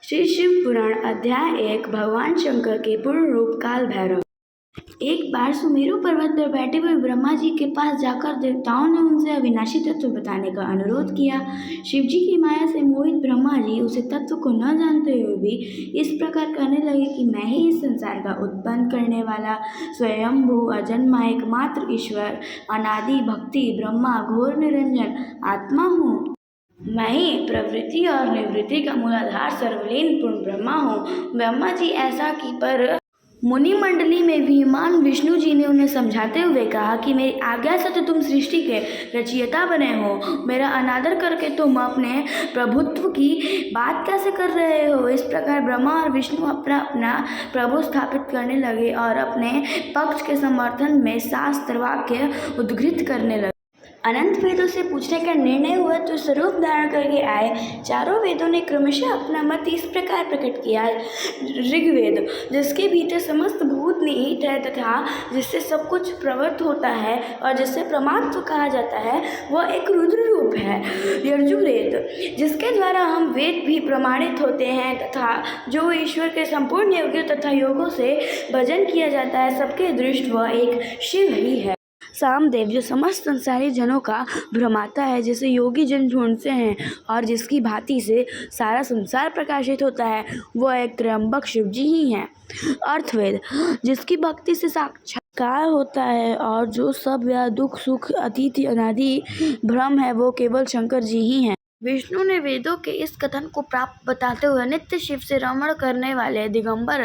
श्री शिव पुराण अध्याय 1 भगवान शंकर के पूर्ण रूप काल भैरव। एक बार सुमेरु पर्वत पर बैठे हुए ब्रह्मा जी के पास जाकर देवताओं ने उनसे अविनाशी तत्व बताने का अनुरोध किया। शिव जी की माया से मोहित ब्रह्मा जी उसे तत्व को न जानते हुए भी इस प्रकार कहने लगे कि मैं ही इस संसार का उत्पन्न करने वाला स्वयंभू अजन्मा एकमात्र ईश्वर अनादि भक्ति ब्रह्मा घोर निरंजन आत्मा हूँ। मैं ही प्रवृत्ति और निवृत्ति का मूलाधार सर्वलीन पूर्ण ब्रह्मा हूँ। ब्रह्मा जी ऐसा कि पर मुनि मंडली में विमान विष्णु जी ने उन्हें समझाते हुए कहा कि मेरी आज्ञा से तो तुम सृष्टि के रचयिता बने हो, मेरा अनादर करके तुम अपने प्रभुत्व की बात कैसे कर रहे हो। इस प्रकार ब्रह्मा और विष्णु अपना अपना प्रभु स्थापित करने लगे और अपने पक्ष के समर्थन में शास्त्र वाक्य उद्धृत करने लगे। अनंत वेदों से पूछने का निर्णय हुआ तो स्वरूप धारण करके आए चारों वेदों ने क्रमशः अपना मत इस प्रकार प्रकट किया। ऋग्वेद, जिसके भीतर समस्त भूत निहित है तथा जिससे सब कुछ प्रवृत्त होता है और जिससे प्रमात्व कहा जाता है, वह एक रुद्र रूप है। यजुर्वेद, जिसके द्वारा हम वेद भी प्रमाणित होते हैं तथा जो ईश्वर के संपूर्ण योग्य तथा योगों से भजन किया जाता है, सबके दृष्ट वह एक शिव ही है। सामदेव, जो समस्त संसारी जनों का भ्रमाता है, जिसे योगी जन ढूंढते हैं और जिसकी भांति से सारा संसार प्रकाशित होता है, वह एक त्र्यंबक शिव जी ही हैं। अर्थवेद, जिसकी भक्ति से साक्षात्कार होता है और जो सब या दुख सुख अतिथि अनादि भ्रम है, वो केवल शंकर जी ही हैं। विष्णु ने वेदों के इस कथन को प्राप्त बताते हुए नित्य शिव से रमण करने वाले दिगंबर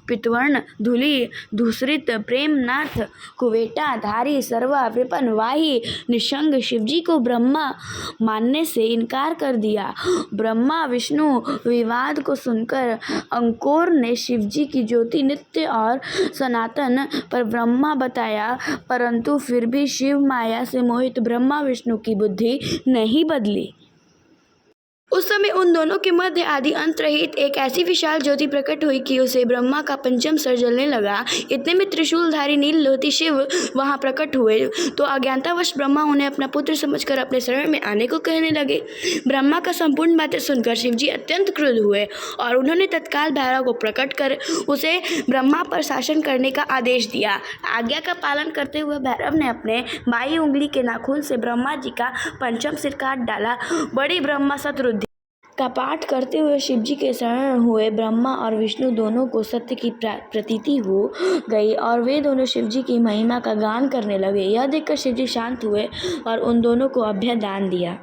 पितवर्ण धूलि धूसरित प्रेमनाथ कुवेटा धारी सर्वा विपन वाही निशंग शिवजी को ब्रह्मा मानने से इनकार कर दिया। ब्रह्मा विष्णु विवाद को सुनकर अंकोर ने शिवजी की ज्योति नित्य और सनातन पर ब्रह्मा बताया, परंतु फिर भी शिव माया से मोहित ब्रह्मा विष्णु की बुद्धि नहीं बदली। उस समय उन दोनों के मध्य आदि अंत रहित एक ऐसी विशाल ज्योति प्रकट हुई कि उसे ब्रह्मा का पंचम सर जलने लगा। इतने में त्रिशूलधारी नील लोहित शिव वहां प्रकट हुए तो अज्ञानतावश ब्रह्मा उन्हें अपना पुत्र समझकर अपने शरण में आने को कहने लगे। ब्रह्मा का संपूर्ण बातें सुनकर शिवजी अत्यंत क्रुद्ध हुए और उन्होंने तत्काल भैरव को प्रकट कर उसे ब्रह्मा पर शासन करने का आदेश दिया। आज्ञा का पालन करते हुए भैरव ने अपने बाई उंगली के नाखून से ब्रह्मा जी का पंचम सिर काट डाला। बड़ी ब्रह्मा शत्रुद्धि का पाठ करते हुए शिवजी के शरण हुए ब्रह्मा और विष्णु दोनों को सत्य की प्रतीति हो गई और वे दोनों शिवजी की महिमा का गान करने लगे। यह देखकर शिवजी शांत हुए और उन दोनों को अभय दान दिया।